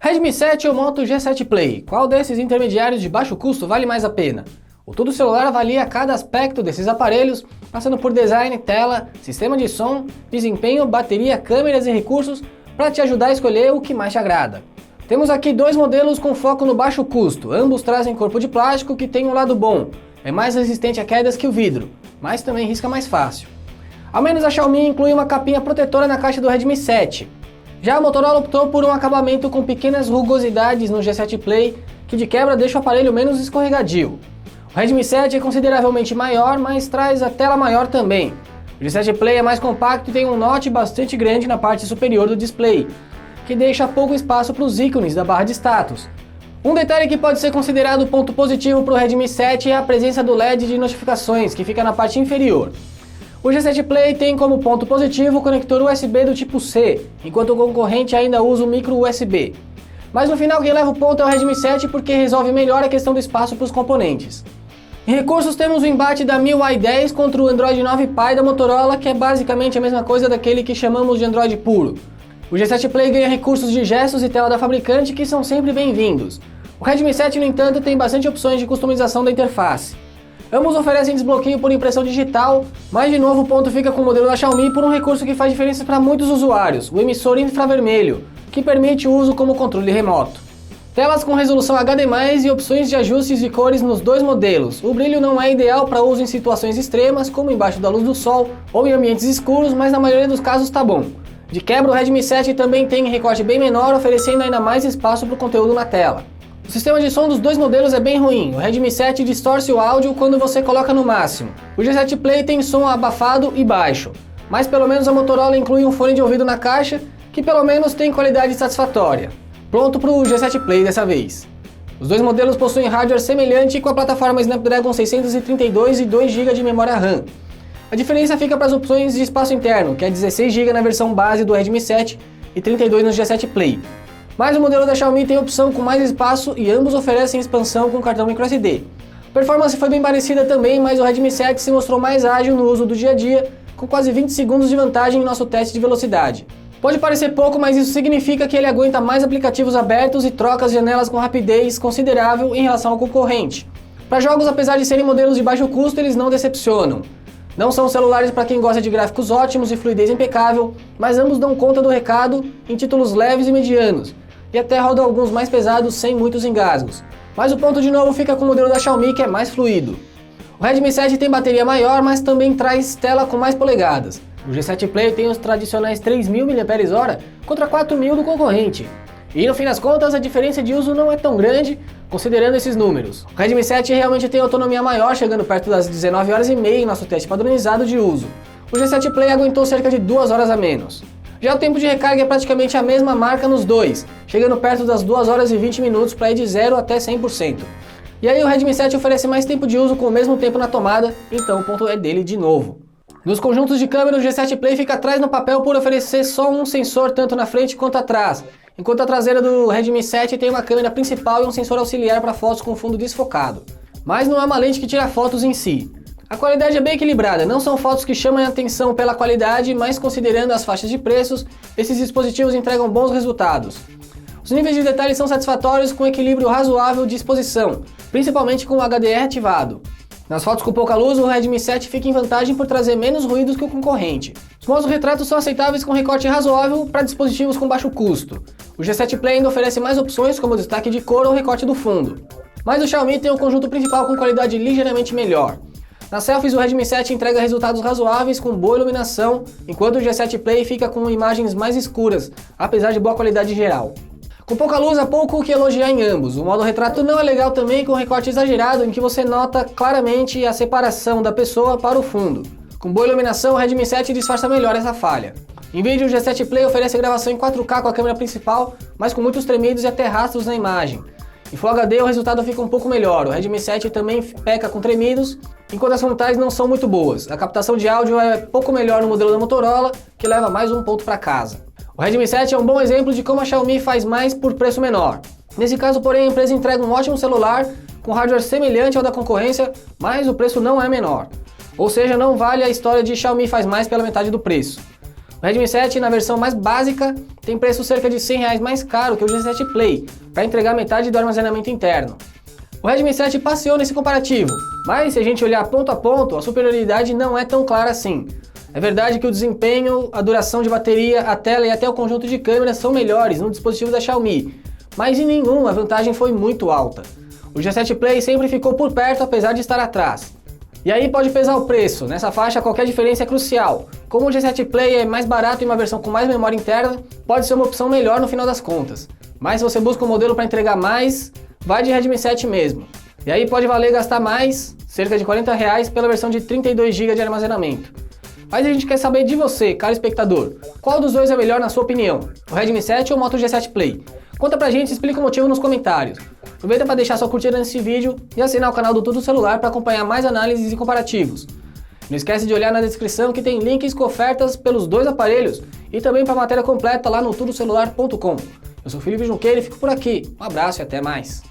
Redmi 7 ou Moto G7 Play? Qual desses intermediários de baixo custo vale mais a pena? O Tudo Celular avalia cada aspecto desses aparelhos, passando por design, tela, sistema de som, desempenho, bateria, câmeras e recursos para te ajudar a escolher o que mais te agrada. Temos aqui dois modelos com foco no baixo custo, ambos trazem corpo de plástico que tem um lado bom, é mais resistente a quedas que o vidro, mas também risca mais fácil. Ao menos a Xiaomi inclui uma capinha protetora na caixa do Redmi 7. Já a Motorola optou por um acabamento com pequenas rugosidades no G7 Play, que de quebra deixa o aparelho menos escorregadio. O Redmi 7 é consideravelmente maior, mas traz a tela maior também. O G7 Play é mais compacto e tem um notch bastante grande na parte superior do display, que deixa pouco espaço para os ícones da barra de status. Um detalhe que pode ser considerado ponto positivo para o Redmi 7 é a presença do LED de notificações, que fica na parte inferior. O G7 Play tem como ponto positivo o conector USB do tipo C, enquanto o concorrente ainda usa o micro USB. Mas no final quem leva o ponto é o Redmi 7 porque resolve melhor a questão do espaço para os componentes. Em recursos temos o embate da MIUI 10 contra o Android 9 Pie da Motorola, que é basicamente a mesma coisa daquele que chamamos de Android puro. O G7 Play ganha recursos de gestos e tela da fabricante que são sempre bem-vindos. O Redmi 7, no entanto, tem bastante opções de customização da interface. Ambos oferecem desbloqueio por impressão digital, mas de novo o ponto fica com o modelo da Xiaomi por um recurso que faz diferença para muitos usuários, o emissor infravermelho, que permite o uso como controle remoto. Telas com resolução HD+, e opções de ajustes de cores nos dois modelos. O brilho não é ideal para uso em situações extremas, como embaixo da luz do sol ou em ambientes escuros, mas na maioria dos casos está bom. De quebra, o Redmi 7 também tem recorte bem menor, oferecendo ainda mais espaço para o conteúdo na tela. O sistema de som dos dois modelos é bem ruim, o Redmi 7 distorce o áudio quando você coloca no máximo. O G7 Play tem som abafado e baixo, mas pelo menos a Motorola inclui um fone de ouvido na caixa, que pelo menos tem qualidade satisfatória. Pronto para o G7 Play dessa vez. Os dois modelos possuem hardware semelhante com a plataforma Snapdragon 632 e 2 GB de memória RAM. A diferença fica para as opções de espaço interno, que é 16 GB na versão base do Redmi 7 e 32 no G7 Play. Mas o modelo da Xiaomi tem opção com mais espaço e ambos oferecem expansão com cartão microSD. A performance foi bem parecida também, mas o Redmi 7 se mostrou mais ágil no uso do dia a dia, com quase 20 segundos de vantagem em nosso teste de velocidade. Pode parecer pouco, mas isso significa que ele aguenta mais aplicativos abertos e troca as janelas com rapidez considerável em relação ao concorrente. Para jogos, apesar de serem modelos de baixo custo, eles não decepcionam. Não são celulares para quem gosta de gráficos ótimos e fluidez impecável, mas ambos dão conta do recado em títulos leves e medianos, e até rodam alguns mais pesados sem muitos engasgos. Mas o ponto de novo fica com o modelo da Xiaomi, que é mais fluido. O Redmi 7 tem bateria maior, mas também traz tela com mais polegadas. O G7 Play tem os tradicionais 3.000 mAh contra 4.000 do concorrente. E no fim das contas, a diferença de uso não é tão grande, considerando esses números. O Redmi 7 realmente tem autonomia maior, chegando perto das 19 horas e meia em nosso teste padronizado de uso. O G7 Play aguentou cerca de 2 horas a menos. Já o tempo de recarga é praticamente a mesma marca nos dois, chegando perto das 2 horas e 20 minutos para ir de 0 até 100%. E aí o Redmi 7 oferece mais tempo de uso com o mesmo tempo na tomada, então o ponto é dele de novo. Nos conjuntos de câmera, o G7 Play fica atrás no papel por oferecer só um sensor tanto na frente quanto atrás, enquanto a traseira do Redmi 7 tem uma câmera principal e um sensor auxiliar para fotos com fundo desfocado. Mas não é uma lente que tira fotos em si. A qualidade é bem equilibrada, não são fotos que chamam a atenção pela qualidade, mas considerando as faixas de preços, esses dispositivos entregam bons resultados. Os níveis de detalhes são satisfatórios com equilíbrio razoável de exposição, principalmente com o HDR ativado. Nas fotos com pouca luz, o Redmi 7 fica em vantagem por trazer menos ruídos que o concorrente. Os modos retratos são aceitáveis com recorte razoável para dispositivos com baixo custo. O G7 Play ainda oferece mais opções como destaque de cor ou recorte do fundo. Mas o Xiaomi tem um conjunto principal com qualidade ligeiramente melhor. Nas selfies, o Redmi 7 entrega resultados razoáveis com boa iluminação, enquanto o G7 Play fica com imagens mais escuras, apesar de boa qualidade geral. Com pouca luz, há pouco o que elogiar em ambos. O modo retrato não é legal também, com recorte exagerado, em que você nota claramente a separação da pessoa para o fundo. Com boa iluminação, o Redmi 7 disfarça melhor essa falha. Em vídeo, o G7 Play oferece gravação em 4K com a câmera principal, mas com muitos tremidos e até rastros na imagem. Em Full HD o resultado fica um pouco melhor, o Redmi 7 também peca com tremidos, enquanto as frontais não são muito boas. A captação de áudio é pouco melhor no modelo da Motorola, que leva mais um ponto para casa. O Redmi 7 é um bom exemplo de como a Xiaomi faz mais por preço menor. Nesse caso, porém, a empresa entrega um ótimo celular, com hardware semelhante ao da concorrência, mas o preço não é menor. Ou seja, não vale a história de Xiaomi faz mais pela metade do preço. O Redmi 7 na versão mais básica tem preço cerca de R$100 mais caro que o G7 Play, para entregar metade do armazenamento interno. O Redmi 7 passeou nesse comparativo, mas se a gente olhar ponto a ponto, a superioridade não é tão clara assim. É verdade que o desempenho, a duração de bateria, a tela e até o conjunto de câmeras são melhores no dispositivo da Xiaomi, mas em nenhum a vantagem foi muito alta. O G7 Play sempre ficou por perto apesar de estar atrás. E aí pode pesar o preço, nessa faixa qualquer diferença é crucial. Como o G7 Play é mais barato e uma versão com mais memória interna, pode ser uma opção melhor no final das contas. Mas se você busca um modelo para entregar mais, vai de Redmi 7 mesmo. E aí pode valer gastar mais, cerca de R$40 pela versão de 32 GB de armazenamento. Mas a gente quer saber de você, caro espectador, qual dos dois é melhor na sua opinião? O Redmi 7 ou o Moto G7 Play? Conta pra gente e explica o motivo nos comentários. Aproveita para deixar sua curtida nesse vídeo e assinar o canal do Tudo Celular para acompanhar mais análises e comparativos. Não esquece de olhar na descrição que tem links com ofertas pelos dois aparelhos e também para a matéria completa lá no tudocelular.com. Eu sou o Felipe Junqueira e fico por aqui. Um abraço e até mais.